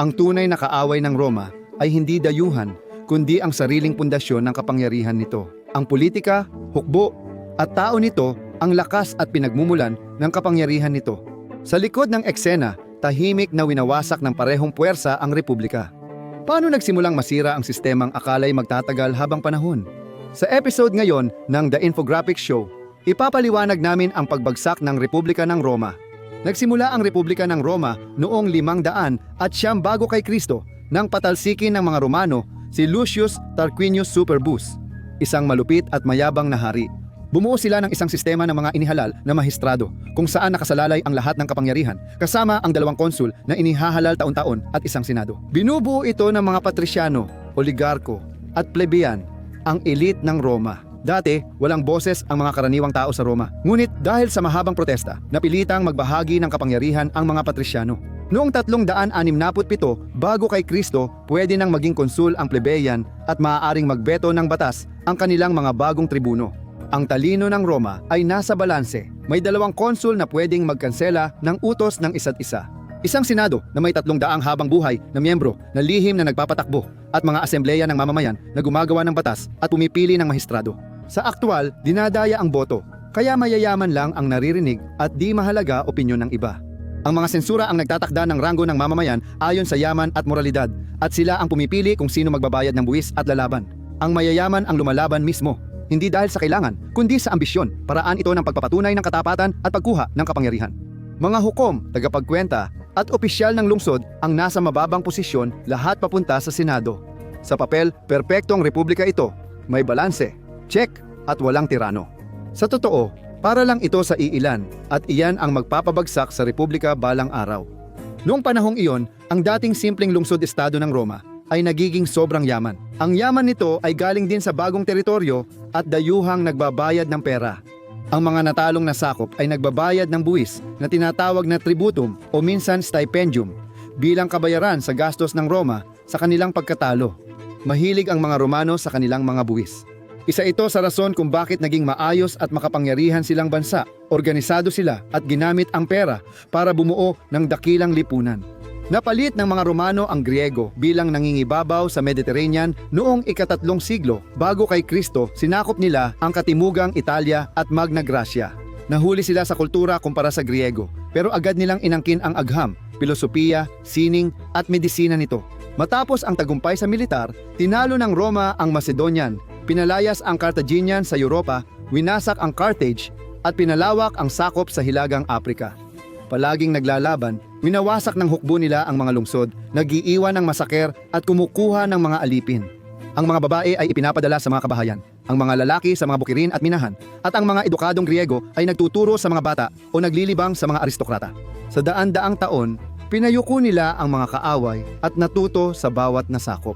Ang tunay na kaaway ng Roma ay hindi dayuhan, kundi ang sariling pundasyon ng kapangyarihan nito. Ang politika, hukbo, at tao nito ang lakas at pinagmumulan ng kapangyarihan nito. Sa likod ng eksena, tahimik na winawasak ng parehong puwersa ang republika. Paano nagsimulang masira ang sistemang akalay magtatagal habang panahon? Sa episode ngayon ng The Infographics Show, ipapaliwanag namin ang pagbagsak ng Republika ng Roma. Nagsimula ang Republika ng Roma noong 500 at siyam bago kay Kristo nang patalsikin ng mga Romano si Lucius Tarquinius Superbus, isang malupit at mayabang na hari. Bumuo sila ng isang sistema ng mga inihalal na mahistrado kung saan nakasalalay ang lahat ng kapangyarihan kasama ang 2 konsul na inihahalal taon-taon at isang senado. Binubuo ito ng mga patrisyano, oligarko at plebeyan, ang elite ng Roma. Dati, walang boses ang mga karaniwang tao sa Roma. Ngunit dahil sa mahabang protesta, napilitang magbahagi ng kapangyarihan ang mga patrisyano. Noong 367 bago kay Kristo, pwede nang maging konsul ang plebeyan at maaaring magbeto ng batas ang kanilang mga bagong tribuno. Ang talino ng Roma ay nasa balanse. May 2 konsul na pwedeng magkansela ng utos ng isa't isa. Isang senado na may 300 habang buhay na miyembro na lihim na nagpapatakbo at mga asembleya ng mamamayan na gumagawa ng batas at pumipili ng mahistrado. Sa aktwal, dinadaya ang boto, kaya mayayaman lang ang naririnig at di mahalaga opinyon ng iba. Ang mga sensura ang nagtatakda ng ranggo ng mamamayan ayon sa yaman at moralidad at sila ang pumipili kung sino magbabayad ng buwis at lalaban. Ang mayayaman ang lumalaban mismo. Hindi dahil sa kailangan, kundi sa ambisyon, paraan ito ng pagpapatunay ng katapatan at pagkuha ng kapangyarihan. Mga hukom, tagapagkwenta, at opisyal ng lungsod ang nasa mababang posisyon, lahat papunta sa Senado. Sa papel, perpektong republika ito, may balanse, check, at walang tirano. Sa totoo, para lang ito sa iilan, at iyan ang magpapabagsak sa republika balang araw. Noong panahong iyon, ang dating simpleng lungsod-estado ng Roma ay nagiging sobrang yaman. Ang yaman nito ay galing din sa bagong teritoryo at dayuhang nagbabayad ng pera. Ang mga natalong nasakop ay nagbabayad ng buwis na tinatawag na tributum o minsan stipendium bilang kabayaran sa gastos ng Roma sa kanilang pagkatalo. Mahilig ang mga Romano sa kanilang mga buwis. Isa ito sa rason kung bakit naging maayos at makapangyarihan silang bansa. Organisado sila at ginamit ang pera para bumuo ng dakilang lipunan. Napalit ng mga Romano ang Griego bilang nangingibabaw sa Mediterranean noong ika-3 siglo bago kay Kristo. Sinakop nila ang katimugang Italia at Magna Graecia. Nahuli sila sa kultura kumpara sa Griego, pero agad nilang inangkin ang agham, pilosopiya, sining at medisina nito. Matapos ang tagumpay sa militar, tinalo ng Roma ang Macedonian, pinalayas ang Carthaginian sa Europa, winasak ang Carthage at pinalawak ang sakop sa Hilagang Aprika. Palaging naglalaban, winawasak ng hukbo nila ang mga lungsod, nag-iiwan ng masaker at kumukuha ng mga alipin. Ang mga babae ay ipinapadala sa mga kabahayan, ang mga lalaki sa mga bukirin at minahan, at ang mga edukadong Griego ay nagtuturo sa mga bata o naglilibang sa mga aristokrata. Sa daan-daang taon, pinayuko nila ang mga kaaway at natuto sa bawat nasakop.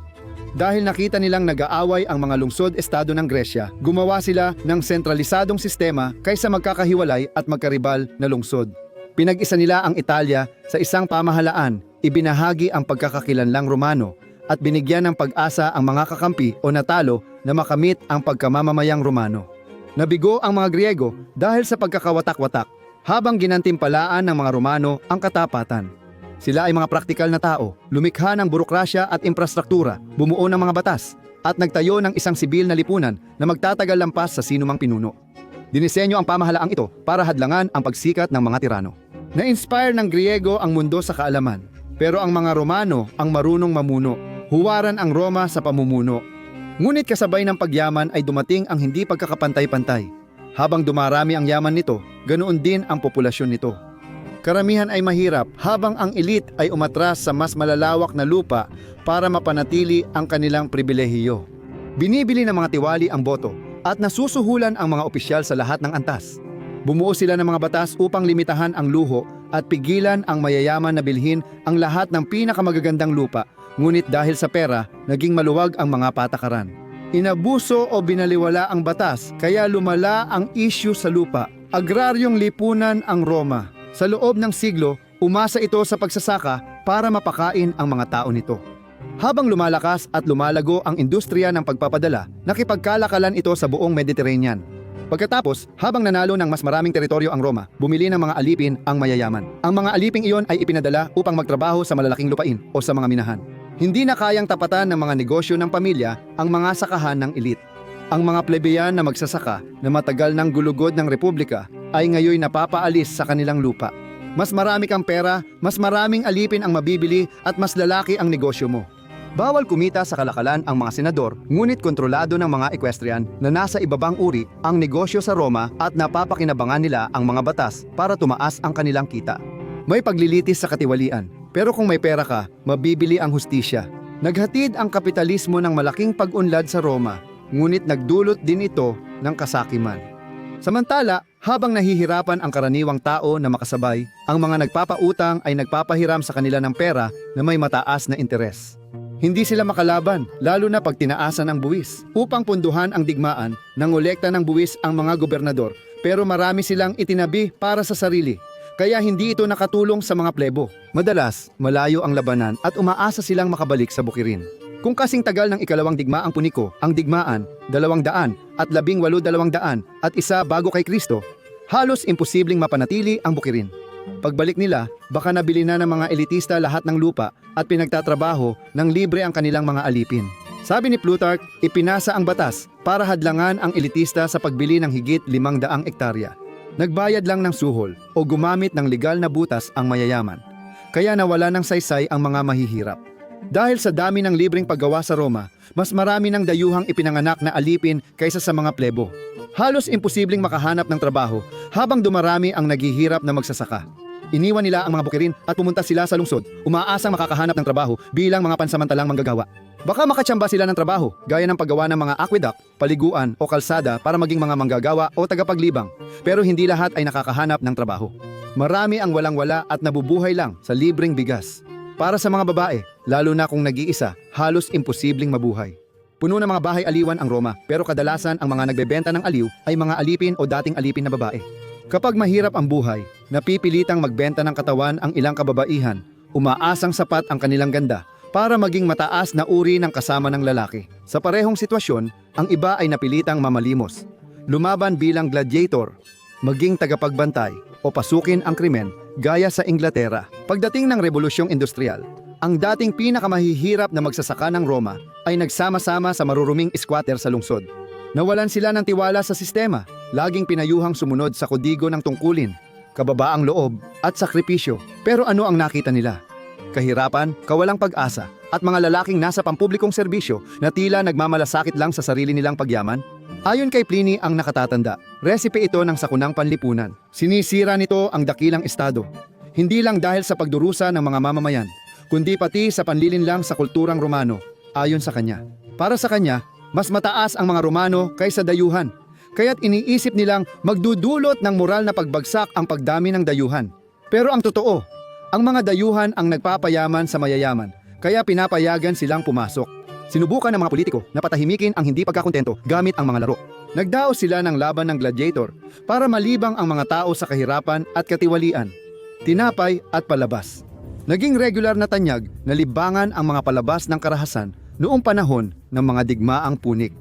Dahil nakita nilang nag-aaway ang mga lungsod-estado ng Gresya, gumawa sila ng sentralisadong sistema kaysa magkakahiwalay at magkaribal na lungsod. Pinag-isa nila ang Italia sa isang pamahalaan, ibinahagi ang pagkakakilanlang Romano at binigyan ng pag-asa ang mga kakampi o natalo na makamit ang pagkamamamayang Romano. Nabigo ang mga Griego dahil sa pagkakawatak-watak habang ginantimpalaan ng mga Romano ang katapatan. Sila ay mga praktikal na tao, lumikha ng burokrasya at infrastruktura, bumuo ng mga batas at nagtayo ng isang sibil na lipunan na magtatagal lampas sa sinumang pinuno. Dinisenyo ang pamahalaang ito para hadlangan ang pagsikat ng mga tirano. Na-inspire ng Griego ang mundo sa kaalaman, pero ang mga Romano ang marunong mamuno. Huwaran ang Roma sa pamumuno. Ngunit kasabay ng pagyaman ay dumating ang hindi pagkakapantay-pantay. Habang dumarami ang yaman nito, ganoon din ang populasyon nito. Karamihan ay mahirap habang ang elite ay umatras sa mas malalawak na lupa para mapanatili ang kanilang pribilehiyo. Binibili ng mga tiwali ang boto at nasusuhulan ang mga opisyal sa lahat ng antas. Bumuo sila ng mga batas upang limitahan ang luho at pigilan ang mayayaman na bilhin ang lahat ng pinakamagagandang lupa, ngunit dahil sa pera, naging maluwag ang mga patakaran. Inabuso o binaliwala ang batas, kaya lumala ang issue sa lupa. Agraryong lipunan ang Roma. Sa loob ng siglo, umasa ito sa pagsasaka para mapakain ang mga tao nito. Habang lumalakas at lumalago ang industriya ng pagpapadala, nakipagkalakalan ito sa buong Mediterranean. Pagkatapos, habang nanalo ng mas maraming teritoryo ang Roma, bumili ng mga alipin ang mayayaman. Ang mga aliping iyon ay ipinadala upang magtrabaho sa malalaking lupain o sa mga minahan. Hindi na kayang tapatan ng mga negosyo ng pamilya ang mga sakahan ng elite. Ang mga plebeyan na magsasaka na matagal ng gulugod ng republika ay ngayon napapaalis sa kanilang lupa. Mas marami kang pera, mas maraming alipin ang mabibili at mas lalaki ang negosyo mo. Bawal kumita sa kalakalan ang mga senador, ngunit kontrolado ng mga equestrian na nasa ibabang uri ang negosyo sa Roma at napapakinabangan nila ang mga batas para tumaas ang kanilang kita. May paglilitis sa katiwalian, pero kung may pera ka, mabibili ang hustisya. Naghatid ang kapitalismo ng malaking pag-unlad sa Roma, ngunit nagdulot din ito ng kasakiman. Samantala, habang nahihirapan ang karaniwang tao na makasabay, ang mga nagpapautang ay nagpapahiram sa kanila ng pera na may mataas na interes. Hindi sila makalaban, lalo na pag tinaasan ang buwis. Upang punduhan ang digmaan, nangolekta ng buwis ang mga gobernador, pero marami silang itinabi para sa sarili. Kaya hindi ito nakatulong sa mga plebo. Madalas, malayo ang labanan at umaasa silang makabalik sa bukirin. Kung kasing tagal ng ikalawang digmaang puniko, ang digmaan, 200 at 18,200 at isa bago kay Kristo, halos imposibleng mapanatili ang bukirin. Pagbalik nila, baka nabili na ng mga elitista lahat ng lupa at pinagtatrabaho ng libre ang kanilang mga alipin. Sabi ni Plutarch, ipinasa ang batas para hadlangan ang elitista sa pagbili ng higit 500 ektarya. Nagbayad lang ng suhol o gumamit ng legal na butas ang mayayaman. Kaya nawala ng saysay ang mga mahihirap. Dahil sa dami ng libreng paggawa sa Roma, mas marami ng dayuhang ipinanganak na alipin kaysa sa mga plebo. Halos imposibleng makahanap ng trabaho habang dumarami ang naghihirap na magsasaka. Iniwan nila ang mga bukirin at pumunta sila sa lungsod, umaasang makakahanap ng trabaho bilang mga pansamantalang manggagawa. Baka makatsamba sila ng trabaho, gaya ng paggawa ng mga aqueduct, paliguan o kalsada para maging mga manggagawa o tagapaglibang, pero hindi lahat ay nakakahanap ng trabaho. Marami ang walang-wala at nabubuhay lang sa libreng bigas. Para sa mga babae, lalo na kung nag-iisa, halos imposibleng mabuhay. Puno ng mga bahay aliwan ang Roma, pero kadalasan ang mga nagbebenta ng aliw ay mga alipin o dating alipin na babae. Kapag mahirap ang buhay, napipilitang magbenta ng katawan ang ilang kababaihan, umaasang sapat ang kanilang ganda para maging mataas na uri ng kasama ng lalaki. Sa parehong sitwasyon, ang iba ay napilitang mamalimos, lumaban bilang gladiator, maging tagapagbantay o pasukin ang krimen gaya sa Inglaterra. Pagdating ng Rebolusyong Industrial, ang dating pinakamahihirap na magsasaka ng Roma ay nagsama-sama sa maruruming squatter sa lungsod. Nawalan sila ng tiwala sa sistema, laging pinayuhang sumunod sa kodigo ng tungkulin, kababaang loob at sakripisyo. Pero ano ang nakita nila? Kahirapan, kawalang pag-asa, at mga lalaking nasa pampublikong serbisyo na tila nagmamalasakit lang sa sarili nilang pagyaman? Ayon kay Pliny ang nakatatanda, resipe ito ng sakunang panlipunan. Sinisira nito ang dakilang estado, hindi lang dahil sa pagdurusa ng mga mamamayan, kundi pati sa panlilinlang sa kulturang Romano, ayon sa kanya. Para sa kanya, mas mataas ang mga Romano kaysa dayuhan, kaya't iniisip nilang magdudulot ng moral na pagbagsak ang pagdami ng dayuhan. Pero ang totoo, ang mga dayuhan ang nagpapayaman sa mayayaman, kaya pinapayagan silang pumasok. Sinubukan ng mga politiko na patahimikin ang hindi pagkakontento gamit ang mga laro. Nagdaos sila ng laban ng gladiator para malibang ang mga tao sa kahirapan at katiwalian, tinapay at palabas. Naging regular na tanyag na libangan ang mga palabas ng karahasan noong panahon ng mga digmaang punik.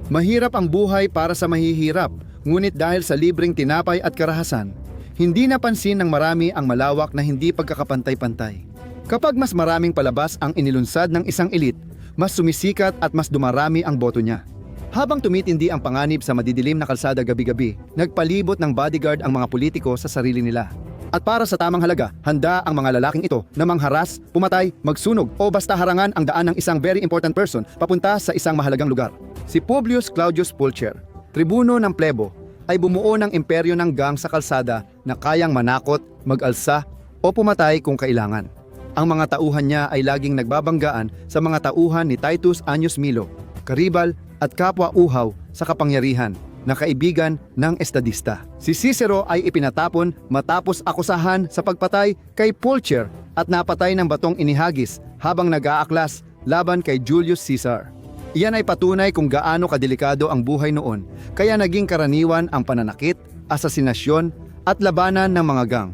Mahirap ang buhay para sa mahihirap, ngunit dahil sa libreng tinapay at karahasan, hindi napansin ng marami ang malawak na hindi pagkakapantay-pantay. Kapag mas maraming palabas ang inilunsad ng isang elite, mas sumisikat at mas dumarami ang boto niya. Habang tumitindi ang panganib sa madidilim na kalsada gabi-gabi, nagpalibot ng bodyguard ang mga politiko sa sarili nila. At para sa tamang halaga, handa ang mga lalaking ito na mangharas, pumatay, magsunog o basta harangan ang daan ng isang very important person papunta sa isang mahalagang lugar. Si Publius Claudius Pulcher, tribuno ng plebo, ay bumuo ng imperyo ng gang sa kalsada na kayang manakot, mag-alsa o pumatay kung kailangan. Ang mga tauhan niya ay laging nagbabanggaan sa mga tauhan ni Titus Annius Milo, karibal at kapwa-uhaw sa kapangyarihan na kaibigan ng estadista. Si Cicero ay ipinatapon matapos akusahan sa pagpatay kay Pulcher at napatay ng batong inihagis habang nag-aaklas laban kay Julius Caesar. Iyan ay patunay kung gaano kadelikado ang buhay noon, kaya naging karaniwan ang pananakit, asasinasyon at labanan ng mga gang.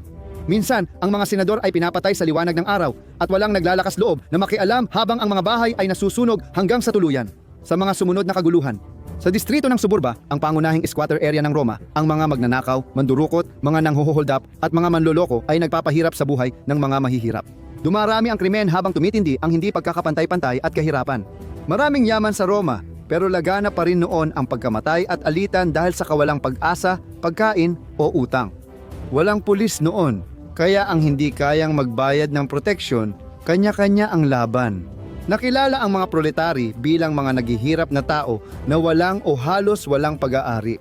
Minsan, ang mga senador ay pinapatay sa liwanag ng araw at walang naglalakas loob na makialam habang ang mga bahay ay nasusunog hanggang sa tuluyan. Sa mga sumunod na kaguluhan, Sa distrito ng suburba, ang pangunahing squatter area ng Roma, ang mga magnanakaw, mandurukot, mga nanghuhold up at mga manloloko ay nagpapahirap sa buhay ng mga mahihirap. Dumarami ang krimen habang tumitindi ang hindi pagkakapantay-pantay at kahirapan. Maraming yaman sa Roma, pero lagana pa rin noon ang pagkamatay at alitan dahil sa kawalang pag-asa, pagkain o utang. Walang pulis noon, kaya ang hindi kayang magbayad ng proteksyon, kanya-kanya ang laban. Nakilala ang mga proletary bilang mga naghihirap na tao na walang o halos walang pag-aari.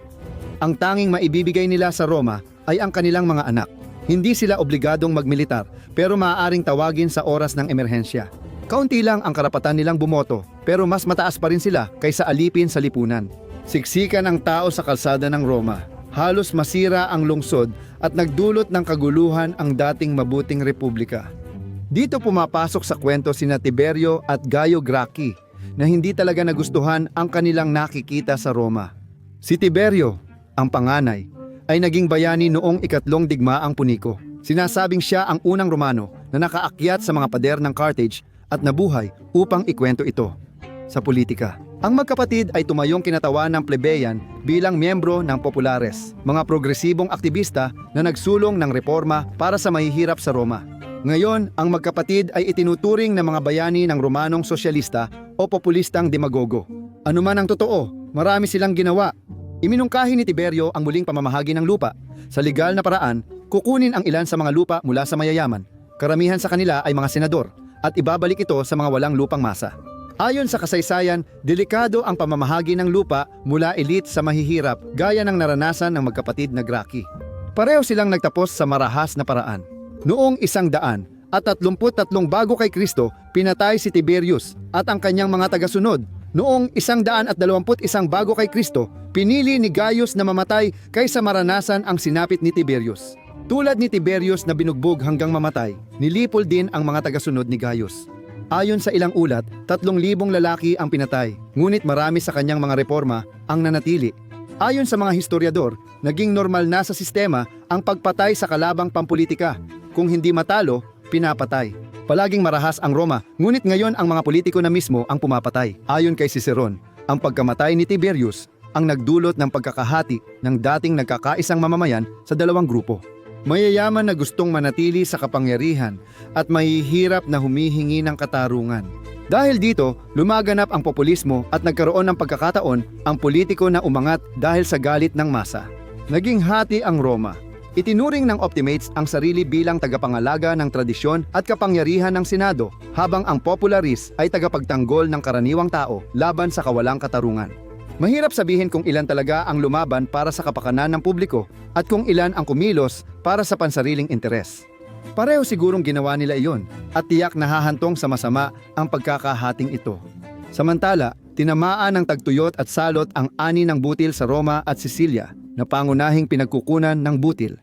Ang tanging maibibigay nila sa Roma ay ang kanilang mga anak. Hindi sila obligadong magmilitar pero maaaring tawagin sa oras ng emerhensya. Kaunti lang ang karapatan nilang bumoto pero mas mataas pa rin sila kaysa alipin sa lipunan. Siksikan ang tao sa kalsada ng Roma. Halos masira ang lungsod at nagdulot ng kaguluhan ang dating mabuting republika. Dito pumapasok sa kwento sina Tiberio at Gayo Gracchi na hindi talaga nagustuhan ang kanilang nakikita sa Roma. Si Tiberio, ang panganay, ay naging bayani noong ikatlong digmaang Puniko. Sinasabing siya ang unang Romano na nakaakyat sa mga pader ng Carthage at nabuhay upang ikwento ito. Sa politika, ang magkapatid ay tumayong kinatawan ng plebeyan bilang miyembro ng Populares, mga progresibong aktivista na nagsulong ng reforma para sa mahihirap sa Roma. Ngayon, ang magkapatid ay itinuturing na mga bayani ng Romanong sosyalista o populistang demagogo. Ano man ang totoo, marami silang ginawa. Iminungkahi ni Tiberio ang muling pamamahagi ng lupa. Sa legal na paraan, kukunin ang ilan sa mga lupa mula sa mayayaman. Karamihan sa kanila ay mga senador at ibabalik ito sa mga walang lupang masa. Ayon sa kasaysayan, delikado ang pamamahagi ng lupa mula elite sa mahihirap gaya ng naranasan ng magkapatid na Gracchi. Pareho silang nagtapos sa marahas na paraan. Noong 133 bago kay Kristo, pinatay si Tiberius at ang kanyang mga tagasunod. Noong 121 bago kay Kristo, pinili ni Gaius na mamatay kaysa maranasan ang sinapit ni Tiberius. Tulad ni Tiberius na binugbog hanggang mamatay, nilipol din ang mga tagasunod ni Gaius. Ayon sa ilang ulat, 3,000 lalaki ang pinatay, ngunit marami sa kanyang mga reforma ang nanatili. Ayon sa mga historiador, naging normal na sa sistema ang pagpatay sa kalabang pampulitika. Kung hindi matalo, pinapatay. Palaging marahas ang Roma, ngunit ngayon ang mga politiko na mismo ang pumapatay. Ayon kay Ciceron, ang pagkamatay ni Tiberius ang nagdulot ng pagkakahati ng dating nagkakaisang mamamayan sa dalawang grupo. Mayayaman na gustong manatili sa kapangyarihan at mahihirap na humihingi ng katarungan. Dahil dito, lumaganap ang populismo at nagkaroon ng pagkakataon ang politiko na umangat dahil sa galit ng masa. Naging hati ang Roma. Itinuring ng Optimates ang sarili bilang tagapangalaga ng tradisyon at kapangyarihan ng Senado, habang ang Popularis ay tagapagtanggol ng karaniwang tao laban sa kawalang katarungan. Mahirap sabihin kung ilan talaga ang lumaban para sa kapakanan ng publiko at kung ilan ang kumilos para sa pansariling interes. Pareho sigurong ginawa nila iyon at tiyak nahahantong sa masama ang pagkakahating ito. Samantala, tinamaan ng tagtuyot at salot ang ani ng butil sa Roma at Sicilia na pangunahing pinagkukunan ng butil.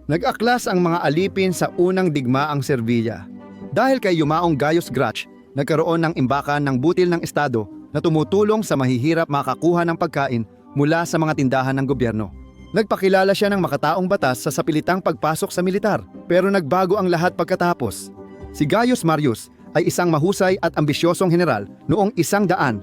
Nag-aklas ang mga alipin sa unang digmaang Servilia. Dahil kay yumaong Gaius Gracchi, nagkaroon ng imbakan ng butil ng Estado na tumutulong sa mahihirap makakuha ng pagkain mula sa mga tindahan ng gobyerno. Nagpakilala siya ng makataong batas sa sapilitang pagpasok sa militar, pero nagbago ang lahat pagkatapos. Si Gaius Marius ay isang mahusay at ambisyosong general noong 107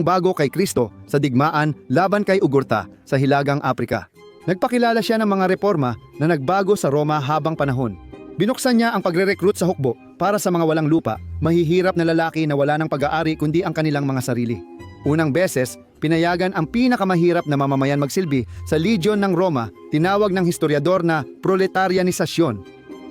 bago kay Kristo sa digmaan laban kay Ugurta sa Hilagang Aprika. Nagpakilala siya ng mga reforma na nagbago sa Roma habang panahon. Binuksan niya ang pagre-recruit sa hukbo para sa mga walang lupa, mahihirap na lalaki na wala ng pag-aari kundi ang kanilang mga sarili. Unang beses, pinayagan ang pinakamahirap na mamamayan magsilbi sa Legion ng Roma, tinawag ng historiador na proletarianisasyon.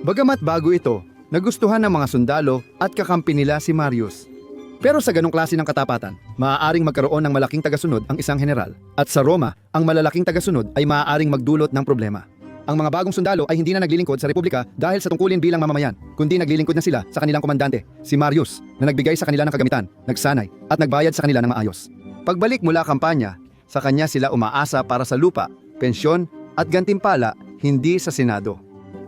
Bagamat bago ito, nagustuhan ng mga sundalo at kakampi nila si Marius. Pero sa ganong klase ng katapatan, maaaring magkaroon ng malaking tagasunod ang isang general. At sa Roma, ang malalaking tagasunod ay maaaring magdulot ng problema. Ang mga bagong sundalo ay hindi na naglilingkod sa republika dahil sa tungkulin bilang mamamayan, kundi naglilingkod na sila sa kanilang komandante, si Marius, na nagbigay sa kanila ng kagamitan, nagsanay, at nagbayad sa kanila ng maayos. Pagbalik mula kampanya, sa kanya sila umaasa para sa lupa, pensyon, at gantimpala, hindi sa Senado.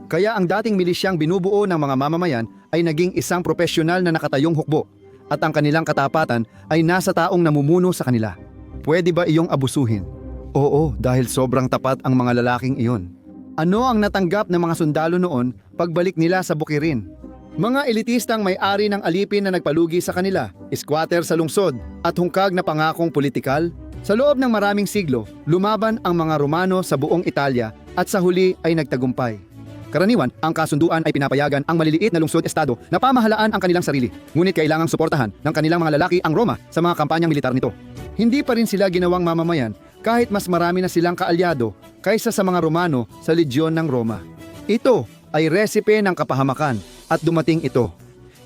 Kaya ang dating milisyang binubuo ng mga mamamayan ay naging isang propesyonal na nakatayong hukbo, at ang kanilang katapatan ay nasa taong namumuno sa kanila. Pwede ba iyong abusuhin? Oo, dahil sobrang tapat ang mga lalaking iyon. Ano ang natanggap ng mga sundalo noon pagbalik nila sa bukirin? Mga elitistang may-ari ng alipin na nagpalugi sa kanila, squatter sa lungsod, at hungkag na pangakong politikal, Sa loob ng maraming siglo, lumaban ang mga Romano sa buong Italia at sa huli ay nagtagumpay. Karaniwan, ang kasunduan ay pinapayagan ang maliliit na lungsod-estado na pamahalaan ang kanilang sarili. Ngunit kailangang suportahan ng kanilang mga lalaki ang Roma sa mga kampanyang militar nito. Hindi pa rin sila ginawang mamamayan kahit mas marami na silang kaalyado kaysa sa mga Romano sa Legion ng Roma. Ito ay resipe ng kapahamakan at dumating ito.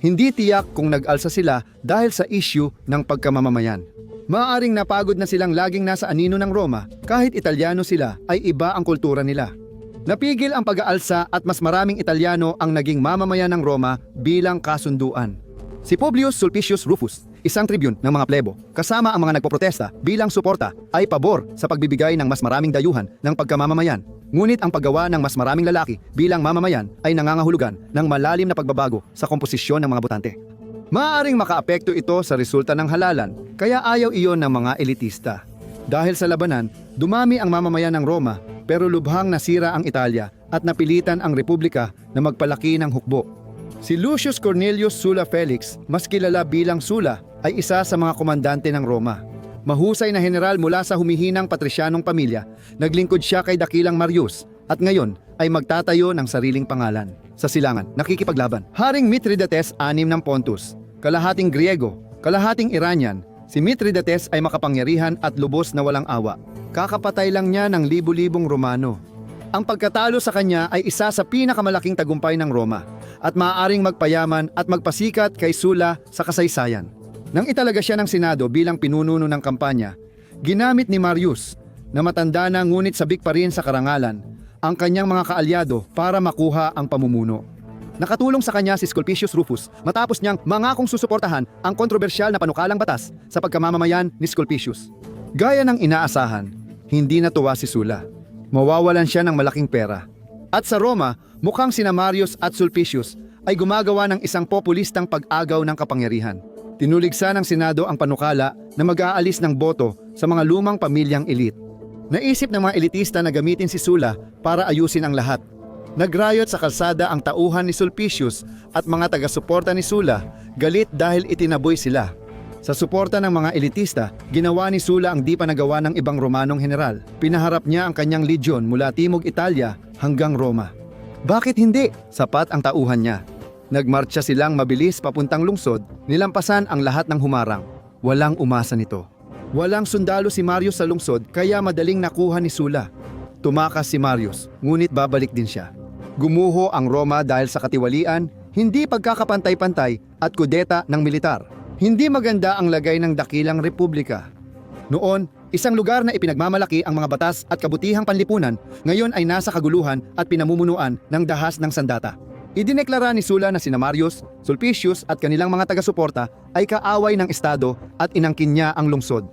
Hindi tiyak kung nag-alsa sila dahil sa issue ng pagkamamamayan. Maaaring napagod na silang laging nasa anino ng Roma kahit Italyano sila ay iba ang kultura nila. Napigil ang pag-aalsa at mas maraming Italyano ang naging mamamayan ng Roma bilang kasunduan. Si Publius Sulpicius Rufus, isang tribune ng mga plebo, kasama ang mga nagpoprotesta bilang suporta ay pabor sa pagbibigay ng mas maraming dayuhan ng pagkamamamayan. Ngunit ang paggawa ng mas maraming lalaki bilang mamamayan ay nangangahulugan ng malalim na pagbabago sa komposisyon ng mga botante. Maaaring makaapekto ito sa resulta ng halalan, kaya ayaw iyon ng mga elitista. Dahil sa labanan, dumami ang mamamayan ng Roma pero lubhang nasira ang Italia at napilitan ang Republika na magpalaki ng hukbo. Si Lucius Cornelius Sulla Felix, mas kilala bilang Sulla, ay isa sa mga komandante ng Roma. Mahusay na general mula sa humihinang patrisyanong pamilya, naglingkod siya kay dakilang Marius at ngayon ay magtatayo ng sariling pangalan. Sa silangan, nakikipaglaban. Haring Mithridates VI ng Pontus, kalahating Griego, kalahating Iranian, si Mithridates ay makapangyarihan at lubos na walang awa. Kakapatay lang niya ng libu-libong Romano. Ang pagkatalo sa kanya ay isa sa pinakamalaking tagumpay ng Roma at maaaring magpayaman at magpasikat kay Sulla sa kasaysayan. Nang italaga siya ng Senado bilang pinununo ng kampanya, ginamit ni Marius, na matanda na ngunit sabik pa rin sa karangalan, ang kanyang mga kaalyado para makuha ang pamumuno. Nakatulong sa kanya si Sulpicius Rufus matapos niyang mangakong susuportahan ang kontrobersyal na panukalang batas sa pagkamamamayan ni Sulpicius. Gaya ng inaasahan, hindi natuwa si Sulla. Mawawalan siya ng malaking pera. At sa Roma, mukhang sina Marius at Sulpicius ay gumagawa ng isang populistang pag-agaw ng kapangyarihan. Tinuligsa ng Senado ang panukala na mag-aalis ng boto sa mga lumang pamilyang elite. Naisip ng mga elitista na gamitin si Sulla para ayusin ang lahat. Nagrayot sa kalsada ang tauhan ni Sulpicius at mga taga-suporta ni Sulla, galit dahil itinaboy sila. Sa suporta ng mga elitista, ginawa ni Sulla ang di pa nagawa ng ibang Romanong general. Pinaharap niya ang kanyang legion mula Timog Italia hanggang Roma. Bakit hindi? Sapat ang tauhan niya. Nagmarcha silang mabilis papuntang lungsod, nilampasan ang lahat ng humarang. Walang umasa nito. Walang sundalo si Marius sa lungsod kaya madaling nakuha ni Sulla. Tumakas si Marius, ngunit babalik din siya. Gumuho ang Roma dahil sa katiwalian, hindi pagkakapantay-pantay at kudeta ng militar. Hindi maganda ang lagay ng dakilang republika. Noon, isang lugar na ipinagmamalaki ang mga batas at kabutihang panlipunan, ngayon ay nasa kaguluhan at pinamumunuan ng dahas ng sandata. Idineklara ni Sulla na sina Marius, Sulpicius at kanilang mga taga-suporta ay kaaway ng Estado at inangkin niya ang lungsod.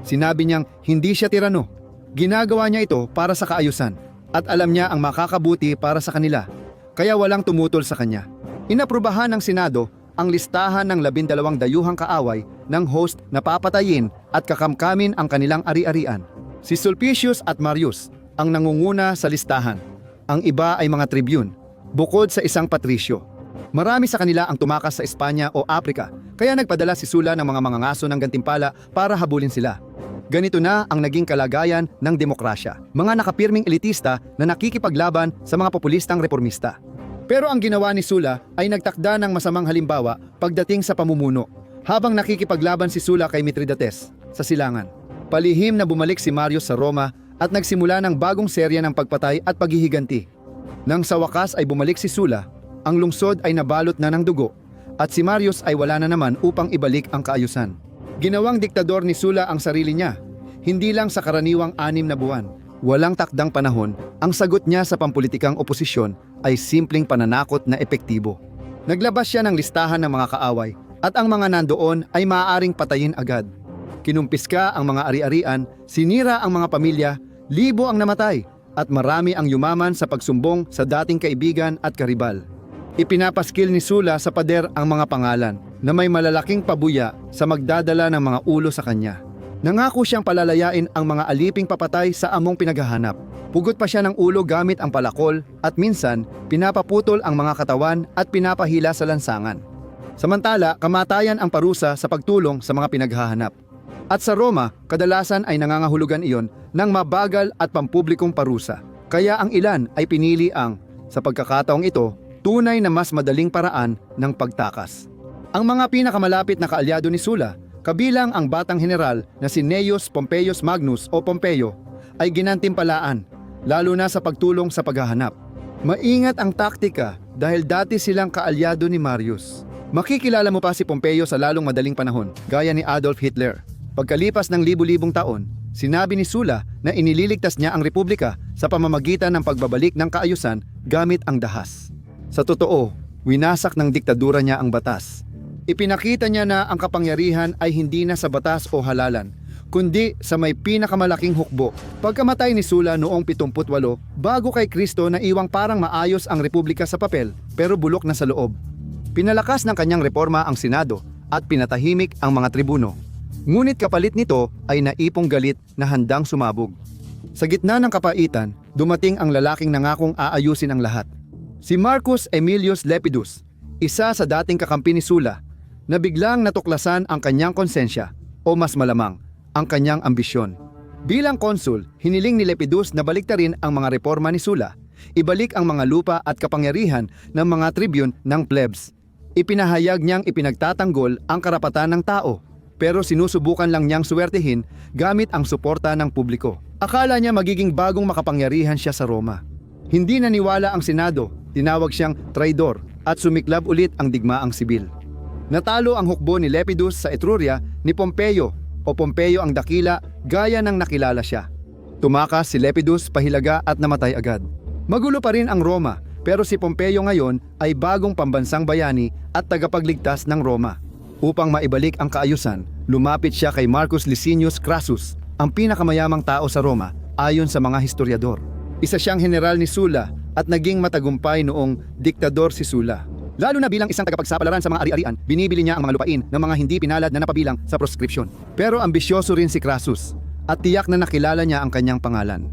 Sinabi niyang hindi siya tirano. Ginagawa niya ito para sa kaayusan at alam niya ang makakabuti para sa kanila. Kaya walang tumutol sa kanya. Inaprubahan ng Senado ang listahan ng 12 dayuhang kaaway ng host na papatayin at kakamkamin ang kanilang ari-arian. Si Sulpicius at Marius ang nangunguna sa listahan. Ang iba ay mga tribune, bukod sa isang patrisyo. Marami sa kanila ang tumakas sa Espanya o Afrika, kaya nagpadala si Sulla ng mga mangangaso ng gantimpala para habulin sila. Ganito na ang naging kalagayan ng demokrasya. Mga nakapirming elitista na nakikipaglaban sa mga populistang reformista. Pero ang ginawa ni Sulla ay nagtakda ng masamang halimbawa pagdating sa pamumuno, habang nakikipaglaban si Sulla kay Mithridates sa silangan. Palihim na bumalik si Marius sa Roma at nagsimula ng bagong serya ng pagpatay at paghihiganti. Nang sa wakas ay bumalik si Sulla, ang lungsod ay nabalot na ng dugo at si Marius ay wala na naman upang ibalik ang kaayusan. Ginawang diktador ni Sulla ang sarili niya, hindi lang sa karaniwang 6 na buwan. Walang takdang panahon, ang sagot niya sa pampulitikang oposisyon ay simpleng pananakot na epektibo. Naglabas siya ng listahan ng mga kaaway at ang mga nandoon ay maaaring patayin agad. Kinumpiska ang mga ari-arian, sinira ang mga pamilya, libo ang namatay at marami ang yumaman sa pagsumbong sa dating kaibigan at karibal. Ipinapaskil ni Sulla sa pader ang mga pangalan na may malalaking pabuya sa magdadala ng mga ulo sa kanya. Nangako siyang palalayain ang mga aliping papatay sa among pinaghahanap. Pugot pa siya ng ulo gamit ang palakol at minsan pinapaputol ang mga katawan at pinapahila sa lansangan. Samantala, kamatayan ang parusa sa pagtulong sa mga pinaghahanap. At sa Roma, kadalasan ay nangangahulugan iyon ng mabagal at pampublikong parusa. Kaya ang ilan ay pinili ang, sa pagkakataong ito, tunay na mas madaling paraan ng pagtakas. Ang mga pinakamalapit na kaalyado ni Sulla, kabilang ang batang general na si Gnaeus Pompeius Magnus o Pompeo, ay ginantimpalaan, lalo na sa pagtulong sa paghahanap. Maingat ang taktika dahil dati silang kaalyado ni Marius. Makikilala mo pa si Pompeo sa lalong madaling panahon, gaya ni Adolf Hitler. Pagkalipas ng libu-libong taon, sinabi ni Sulla na inililigtas niya ang republika sa pamamagitan ng pagbabalik ng kaayusan gamit ang dahas. Sa totoo, winasak ng diktadura niya ang batas. Ipinakita niya na ang kapangyarihan ay hindi na sa batas o halalan, kundi sa may pinakamalaking hukbo. Pagkamatay ni Sulla noong 78 bago kay Kristo na iwang parang maayos ang republika sa papel pero bulok na sa loob. Pinalakas ng kanyang reforma ang Senado at pinatahimik ang mga tribuno. Ngunit kapalit nito ay naipong galit na handang sumabog. Sa gitna ng kapaitan, dumating ang lalaking nangakong aayusin ang lahat. Si Marcus Aemilius Lepidus, isa sa dating kakampi ni Sulla, na biglang natuklasan ang kanyang konsensya o mas malamang, ang kanyang ambisyon. Bilang konsul, hiniling ni Lepidus na baliktarin ang mga reforma ni Sulla, ibalik ang mga lupa at kapangyarihan ng mga tribune ng plebs. Ipinahayag niyang ipinagtatanggol ang karapatan ng tao, pero sinusubukan lang niyang suwertehin gamit ang suporta ng publiko. Akala niya magiging bagong makapangyarihan siya sa Roma. Hindi naniwala ang Senado, tinawag siyang traidor at sumiklab ulit ang digmaang sibil. Natalo ang hukbo ni Lepidus sa Etruria ni Pompeo o Pompeo ang dakila gaya ng nakilala siya. Tumakas si Lepidus pahilaga at namatay agad. Magulo pa rin ang Roma, pero si Pompeo ngayon ay bagong pambansang bayani at tagapagligtas ng Roma. Upang maibalik ang kaayusan, lumapit siya kay Marcus Licinius Crassus, ang pinakamayamang tao sa Roma ayon sa mga historiador. Isa siyang general ni Sulla at naging matagumpay noong diktador si Sulla. Lalo na bilang isang tagapagsapalaran sa mga ari-arian, binibili niya ang mga lupain ng mga hindi pinalad na napabilang sa proscription. Pero ambisyoso rin si Crassus at tiyak na nakilala niya ang kanyang pangalan.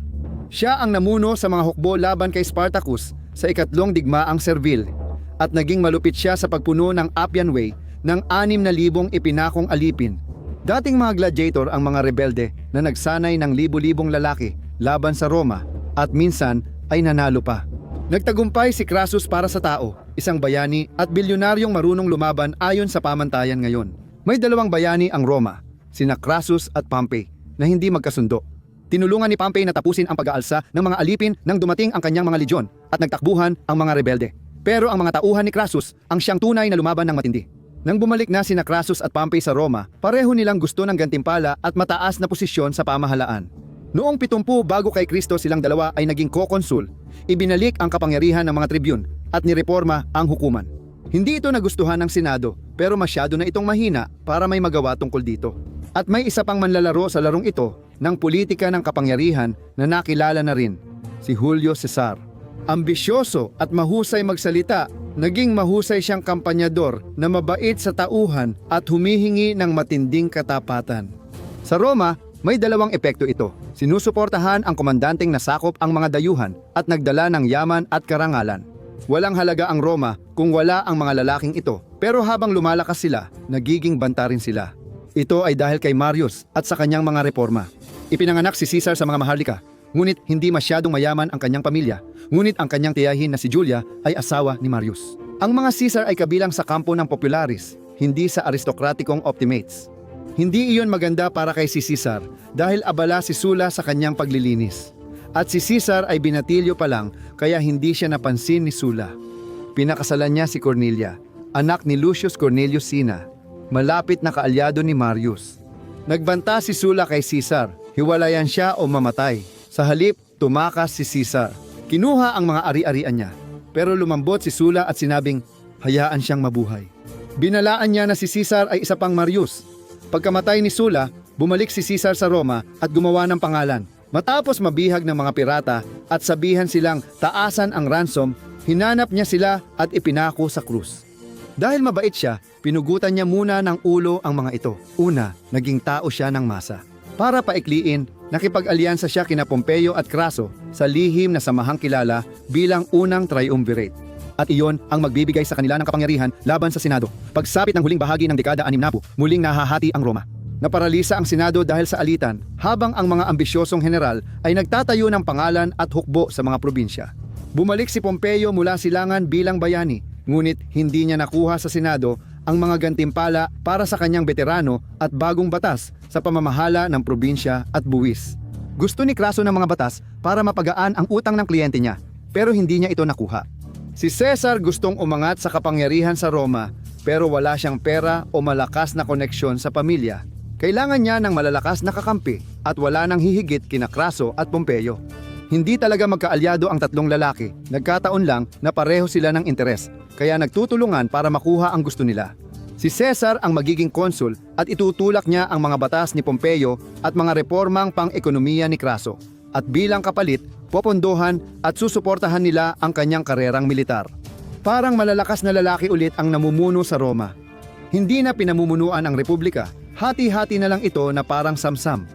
Siya ang namuno sa mga hukbo laban kay Spartacus sa ikatlong digmaang Servile at naging malupit siya sa pagpuno ng Appian Way ng 6,000 ipinakong alipin. Dating mga gladiator ang mga rebelde na nagsanay ng libu-libong lalaki laban sa Roma at minsan ay nanalo pa. Nagtagumpay si Crassus para sa tao, isang bayani at bilyonaryong marunong lumaban ayon sa pamantayan ngayon. May dalawang bayani ang Roma, sina Crassus at Pompey, na hindi magkasundo. Tinulungan ni Pompey na tapusin ang pag-aalsa ng mga alipin nang dumating ang kanyang mga legion at nagtakbuhan ang mga rebelde. Pero ang mga tauhan ni Crassus ang siyang tunay na lumaban ng matindi. Nang bumalik na sina Crassus at Pompey sa Roma, pareho nilang gusto ng gantimpala at mataas na posisyon sa pamahalaan. Noong 70 bago kay Kristo silang dalawa ay naging co-consul, ibinalik ang kapangyarihan ng mga tribune at nireforma ang hukuman. Hindi ito nagustuhan ng Senado, pero masyado na itong mahina para may magawa tungkol dito. At may isa pang manlalaro sa larong ito ng politika ng kapangyarihan na nakilala na rin, si Julio Cesar. Ambisyoso at mahusay magsalita, naging mahusay siyang kampanyador na mabait sa tauhan at humihingi ng matinding katapatan. Sa Roma, may dalawang epekto ito. Sinusuportahan ang komandanteng nasakop ang mga dayuhan at nagdala ng yaman at karangalan. Walang halaga ang Roma kung wala ang mga lalaking ito, pero habang lumalakas sila, nagiging banta rin sila. Ito ay dahil kay Marius at sa kanyang mga reforma. Ipinanganak si Caesar sa mga maharlika, ngunit hindi masyadong mayaman ang kanyang pamilya, ngunit ang kanyang tiyahin na si Julia ay asawa ni Marius. Ang mga Caesar ay kabilang sa kampo ng popularis, hindi sa aristokratikong optimates. Hindi iyon maganda para kay si Caesar dahil abala si Sulla sa kanyang paglilinis. At si Caesar ay binatilyo pa lang kaya hindi siya napansin ni Sulla. Pinakasalan niya si Cornelia, anak ni Lucius Cornelius Cinna, malapit na kaalyado ni Marius. Nagbanta si Sulla kay Caesar, hiwalayan siya o mamatay. Sa halip, tumakas si Caesar. Kinuha ang mga ari-arian niya, pero lumambot si Sulla at sinabing, hayaan siyang mabuhay. Binalaan niya na si Caesar ay isa pang Marius. Pagkamatay ni Sulla, bumalik si Caesar sa Roma at gumawa ng pangalan. Matapos mabihag ng mga pirata at sabihan silang taasan ang ransom, hinanap niya sila at ipinako sa krus. Dahil mabait siya, pinugutan niya muna ng ulo ang mga ito. Una, naging tao siya ng masa. Para paikliin, nakipag-alyansa siya kina Pompeo at Crasso sa lihim na samahang kilala bilang unang triumvirate. At iyon ang magbibigay sa kanila ng kapangyarihan laban sa Senado. Pagsapit ng huling bahagi ng dekada 60, muling nahahati ang Roma. Naparalisa ang Senado dahil sa alitan, habang ang mga ambisyosong general ay nagtatayo ng pangalan at hukbo sa mga probinsya. Bumalik si Pompeo mula silangan bilang bayani, ngunit hindi niya nakuha sa Senado ang mga gantimpala para sa kanyang veterano at bagong batas sa pamamahala ng probinsya at buwis. Gusto ni Craso ng mga batas para mapagaan ang utang ng kliyente niya, pero hindi niya ito nakuha. Si Caesar gustong umangat sa kapangyarihan sa Roma, pero wala siyang pera o malakas na koneksyon sa pamilya. Kailangan niya ng malalakas na kakampi at wala nang hihigit kina Craso at Pompeo. Hindi talaga magkaalyado ang tatlong lalaki, nagkataon lang na pareho sila ng interes, kaya nagtutulungan para makuha ang gusto nila. Si Caesar ang magiging konsul at itutulak niya ang mga batas ni Pompeo at mga reformang pang-ekonomiya ni Craso. At bilang kapalit, popondohan at susuportahan nila ang kanyang karerang militar. Parang malalakas na lalaki ulit ang namumuno sa Roma. Hindi na pinamumunuan ang Republika, hati-hati na lang ito na parang samsam.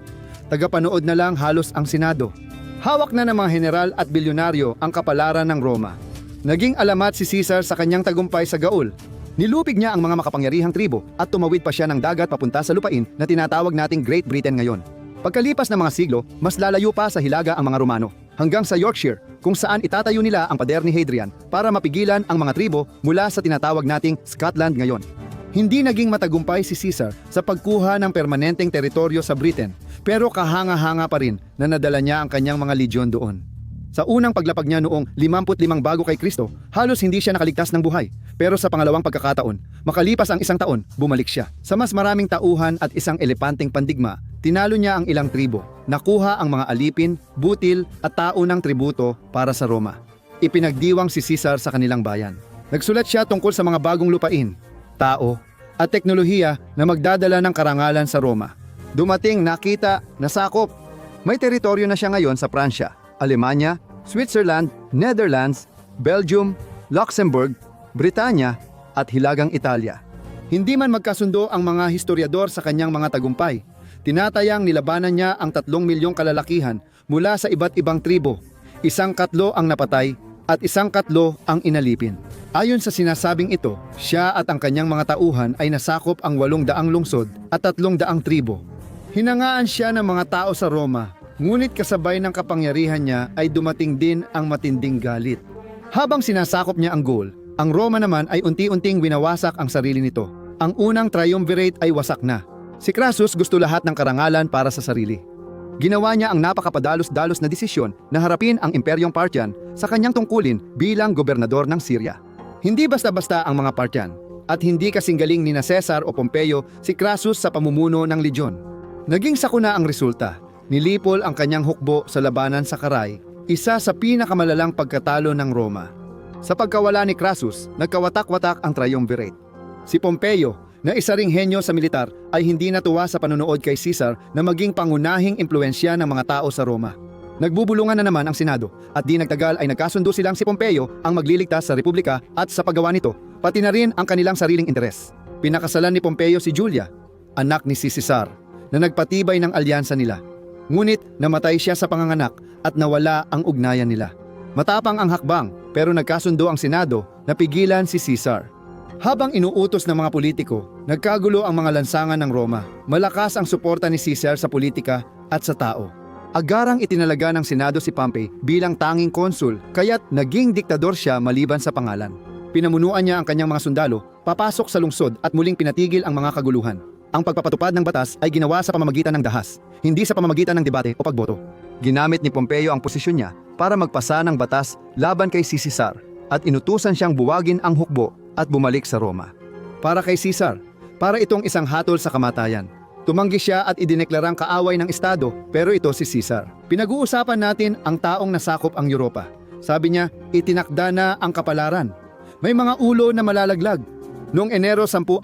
Tagapanood na lang halos ang Senado. Hawak na ng mga general at bilyonaryo ang kapalaran ng Roma. Naging alamat si Caesar sa kanyang tagumpay sa Gaul. Nilupig niya ang mga makapangyarihang tribo at tumawid pa siya ng dagat papunta sa lupain na tinatawag nating Great Britain ngayon. Pagkalipas ng mga siglo, mas lalayo pa sa Hilaga ang mga Romano, hanggang sa Yorkshire, kung saan itatayo nila ang pader ni Hadrian para mapigilan ang mga tribo mula sa tinatawag nating Scotland ngayon. Hindi naging matagumpay si Caesar sa pagkuha ng permanenteng teritoryo sa Britain, pero kahanga-hanga pa rin na nadala niya ang kanyang mga legion doon. Sa unang paglapag niya noong 55 bago kay Kristo, halos hindi siya nakaligtas ng buhay. Pero sa pangalawang pagkakataon, makalipas ang isang taon, bumalik siya. Sa mas maraming tauhan at isang elepanteng pandigma, tinalo niya ang ilang tribo, nakuha ang mga alipin, butil at tao ng tributo para sa Roma. Ipinagdiwang si Caesar sa kanilang bayan. Nagsulat siya tungkol sa mga bagong lupain, tao, at teknolohiya na magdadala ng karangalan sa Roma. Dumating, nakita, nasakop. May teritoryo na siya ngayon sa Pransya, Alemanya, Switzerland, Netherlands, Belgium, Luxembourg, Britanya at Hilagang Italia. Hindi man magkasundo ang mga historiador sa kanyang mga tagumpay. Tinatayang nilabanan niya ang 3 milyong kalalakihan mula sa iba't ibang tribo. 1/4 ang napatay at 1/4 ang inalipin. Ayon sa sinasabing ito, siya at ang kanyang mga tauhan ay nasakop ang 800 lungsod at 300 tribo. Hinangaan siya ng mga tao sa Roma, ngunit kasabay ng kapangyarihan niya ay dumating din ang matinding galit. Habang sinasakop niya ang Gaul, ang Roma naman ay unti-unting winawasak ang sarili nito. Ang unang triumvirate ay wasak na. Si Crassus gusto lahat ng karangalan para sa sarili. Ginawa niya ang napakapadalos-dalos na desisyon na harapin ang Imperyong Parthian sa kanyang tungkulin bilang gobernador ng Syria. Hindi basta-basta ang mga Parthian, at hindi kasing galing ni Caesar o Pompeo si Crassus sa pamumuno ng legion. Naging sakuna ang resulta. Nilipol ang kanyang hukbo sa labanan sa Carrhae, isa sa pinakamalalang pagkatalo ng Roma. Sa pagkawala ni Crassus, nagkawatak-watak ang triumvirate. Si Pompeo, na isa ring henyo sa militar, ay hindi natuwa sa panonood kay Caesar na maging pangunahing impluensya ng mga tao sa Roma. Nagbubulungan na naman ang Senado at di nagtagal ay nagkasundo silang si Pompeo ang magliligtas sa Republika at sa paggawa nito, pati na rin ang kanilang sariling interes. Pinakasalan ni Pompeo si Julia, anak ni si Caesar, na nagpatibay ng alyansa nila. Ngunit namatay siya sa panganganak at nawala ang ugnayan nila. Matapang ang hakbang pero nagkasundo ang Senado na pigilan si Caesar. Habang inuutos ng mga politiko, nagkagulo ang mga lansangan ng Roma. Malakas ang suporta ni Caesar sa politika at sa tao. Agarang itinalaga ng Senado si Pompey bilang tanging konsul, kaya't naging diktador siya maliban sa pangalan. Pinamunuan niya ang kanyang mga sundalo, papasok sa lungsod at muling pinatigil ang mga kaguluhan. Ang pagpapatupad ng batas ay ginawa sa pamamagitan ng dahas, hindi sa pamamagitan ng debate o pagboto. Ginamit ni Pompeo ang posisyon niya para magpasa ng batas laban kay Caesar at inutusan siyang buwagin ang hukbo at bumalik sa Roma. Para kay Caesar, para itong isang hatol sa kamatayan. Tumanggi siya at idineklarang kaaway ng Estado, pero ito si Caesar. Pinag-uusapan natin ang taong nasakop ang Europa. Sabi niya, itinakda na ang kapalaran. May mga ulo na malalaglag. Noong Enero 1049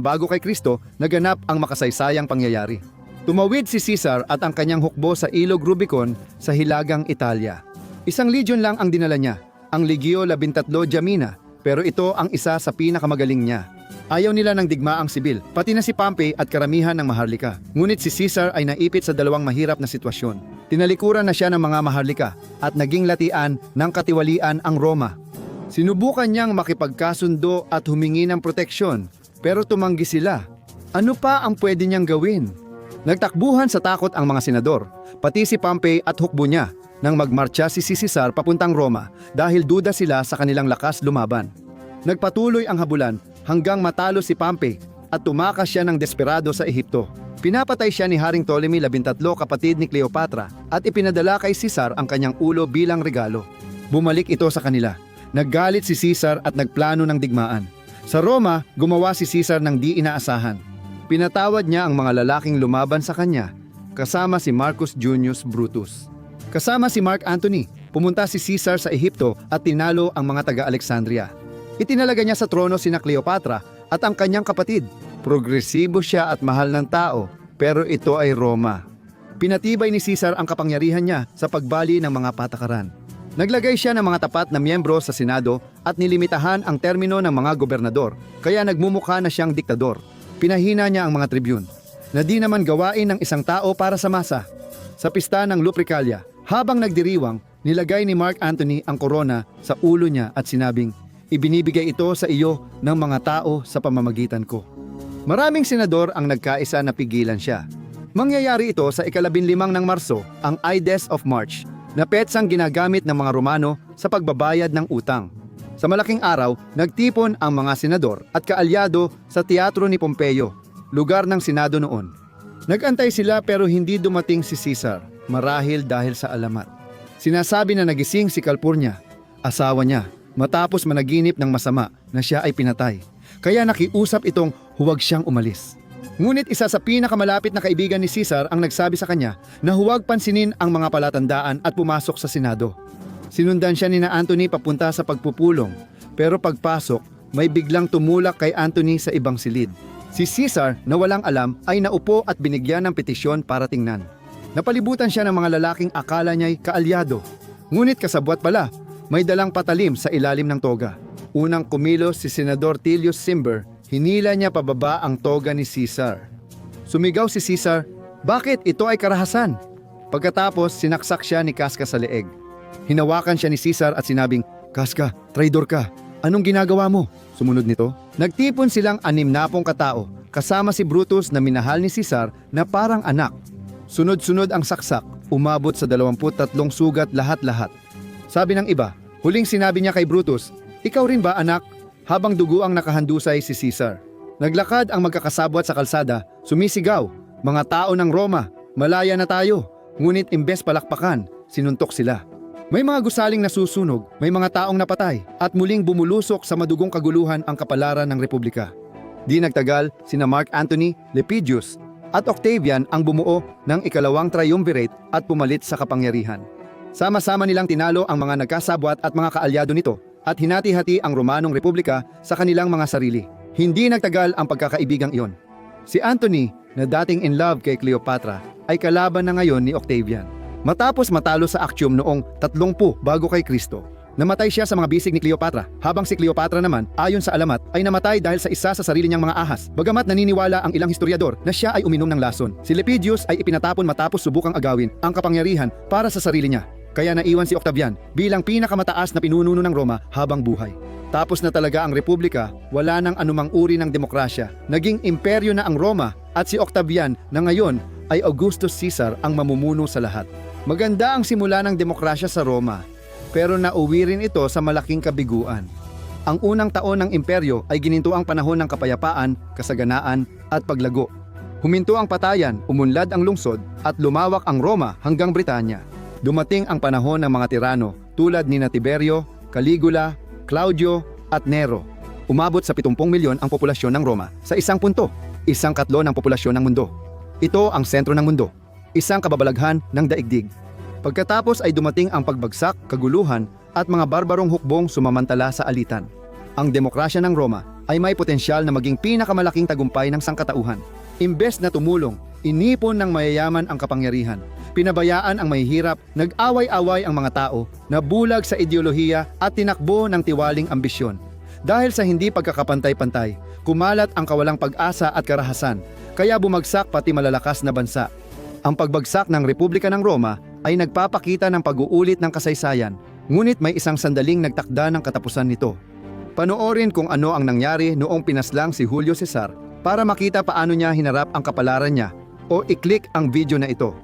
bago kay Kristo, naganap ang makasaysayang pangyayari. Tumawid si Caesar at ang kanyang hukbo sa Ilog Rubicon sa Hilagang Italia. Isang legion lang ang dinala niya, ang Legio 13 Jamina, pero ito ang isa sa pinakamagaling niya. Ayaw nila ng digmaang sibil, pati na si Pompey at karamihan ng Maharlika. Ngunit si Caesar ay naipit sa dalawang mahirap na sitwasyon. Tinalikuran na siya ng mga Maharlika at naging latian ng katiwalian ang Roma. Sinubukan niyang makipagkasundo at humingi ng proteksyon, pero tumanggi sila. Ano pa ang pwede niyang gawin? Nagtakbuhan sa takot ang mga senador, pati si Pompey at hukbo niya, nang magmarcha si Caesar papuntang Roma dahil duda sila sa kanilang lakas lumaban. Nagpatuloy ang habulan hanggang matalo si Pompey at tumakas siya ng desperado sa Ehipto. Pinapatay siya ni Haring Ptolemy 13, kapatid ni Cleopatra, at ipinadala kay Caesar ang kanyang ulo bilang regalo. Bumalik ito sa kanila. Naggalit si Caesar at nagplano ng digmaan. Sa Roma, gumawa si Caesar ng di inaasahan. Pinatawad niya ang mga lalaking lumaban sa kanya, kasama si Marcus Junius Brutus. Kasama si Mark Antony, pumunta si Caesar sa Ehipto at tinalo ang mga taga-Alexandria. Itinalaga niya sa trono sina Cleopatra at ang kanyang kapatid. Progresibo siya at mahal ng tao, pero ito ay Roma. Pinatibay ni Caesar ang kapangyarihan niya sa pagbali ng mga patakaran. Naglagay siya ng mga tapat na miyembro sa Senado at nilimitahan ang termino ng mga gobernador, kaya nagmumukha na siyang diktador. Pinahina niya ang mga tribune, na di naman gawain ng isang tao para sa masa. Sa pista ng Lupercalia, habang nagdiriwang, nilagay ni Mark Antony ang korona sa ulo niya at sinabing, "Ibinibigay ito sa iyo ng mga tao sa pamamagitan ko." Maraming senador ang nagkaisa na pigilan siya. Mangyayari ito sa 15 ng Marso, ang Ides of March, na petsang ginagamit ng mga Romano sa pagbabayad ng utang. Sa malaking araw, nagtipon ang mga senador at kaalyado sa teatro ni Pompeo, lugar ng Senado noon. Nag-antay sila pero hindi dumating si Caesar, marahil dahil sa alamat. Sinasabi na nagising si Calpurnia, asawa niya, matapos managinip ng masama na siya ay pinatay. Kaya nakiusap itong huwag siyang umalis. Ngunit isa sa pinakamalapit na kaibigan ni Caesar ang nagsabi sa kanya na huwag pansinin ang mga palatandaan at pumasok sa Senado. Sinundan siya ni Antony papunta sa pagpupulong, pero pagpasok, may biglang tumulak kay Antony sa ibang silid. Si Caesar, na walang alam, ay naupo at binigyan ng petisyon para tingnan. Napalibutan siya ng mga lalaking akala niya'y kaalyado. Ngunit kasabwat pala, may dalang patalim sa ilalim ng toga. Unang kumilos si Senador Tullius Cimber, hinila niya pababa ang toga ni Caesar. Sumigaw si Caesar, "Bakit? Ito ay karahasan." Pagkatapos, sinaksak siya ni Casca sa leeg. Hinawakan siya ni Caesar at sinabing, "Casca, traidor ka. Anong ginagawa mo?" Sumunod nito, nagtipon silang 60 katao, kasama si Brutus na minahal ni Caesar na parang anak. Sunod-sunod ang saksak, umabot sa 23 sugat lahat-lahat. Sabi ng iba, huling sinabi niya kay Brutus, "Ikaw rin ba, anak?" Habang dugo ang nakahandusay si Caesar. Naglakad ang magkakasabwat sa kalsada, sumisigaw, "Mga tao ng Roma, malaya na tayo." Ngunit imbes palakpakan, sinuntok sila. May mga gusaling nasusunog, may mga taong napatay, at muling bumulusok sa madugong kaguluhan ang kapalaran ng Republika. Di nagtagal, sina Mark Antony, Lepidus, at Octavian ang bumuo ng ikalawang triumvirate at pumalit sa kapangyarihan. Sama-sama nilang tinalo ang mga nagkasabwat at mga kaalyado nito at hinati-hati ang Romanong Republika sa kanilang mga sarili. Hindi nagtagal ang pagkakaibigang iyon. Si Antony, na dating in love kay Cleopatra, ay kalaban na ngayon ni Octavian. Matapos matalo sa Actium noong 30 bago kay Kristo, namatay siya sa mga bisig ni Cleopatra, habang si Cleopatra naman, ayon sa alamat, ay namatay dahil sa isa sa sarili niyang mga ahas. Bagamat naniniwala ang ilang historiador na siya ay uminom ng lason, si Lepidus ay ipinatapon matapos subukang agawin ang kapangyarihan para sa sarili niya. Kaya naiwan si Octavian bilang pinakamataas na pinununo ng Roma habang buhay. Tapos na talaga ang Republika, wala nang anumang uri ng demokrasya. Naging imperyo na ang Roma at si Octavian na ngayon ay Augustus Caesar ang mamumuno sa lahat. Maganda ang simula ng demokrasya sa Roma, pero nauwi rin ito sa malaking kabiguan. Ang unang taon ng imperyo ay gininto ang panahon ng kapayapaan, kasaganaan at paglago. Huminto ang patayan, umunlad ang lungsod at lumawak ang Roma hanggang Britanya. Dumating ang panahon ng mga tirano tulad ni Tiberio, Caligula, Claudio at Nero. Umabot sa 70 milyon ang populasyon ng Roma sa isang punto, 1/4 ng populasyon ng mundo. Ito ang sentro ng mundo, isang kababalaghan ng daigdig. Pagkatapos ay dumating ang pagbagsak, kaguluhan at mga barbarong hukbong sumamantala sa alitan. Ang demokrasya ng Roma ay may potensyal na maging pinakamalaking tagumpay ng sangkatauhan. Imbes na tumulong, inipon ng mayayaman ang kapangyarihan. Pinabayaan ang mahihirap, nag-away-away ang mga tao, nabulag sa ideolohiya at tinakbo ng tiwaling ambisyon. Dahil sa hindi pagkakapantay-pantay, kumalat ang kawalang pag-asa at karahasan, kaya bumagsak pati malalakas na bansa. Ang pagbagsak ng Republika ng Roma ay nagpapakita ng pag-uulit ng kasaysayan, ngunit may isang sandaling nagtakda ng katapusan nito. Panoorin kung ano ang nangyari noong pinaslang si Julio Cesar Para makita paano niya hinarap ang kapalaran niya o i-click ang video na ito.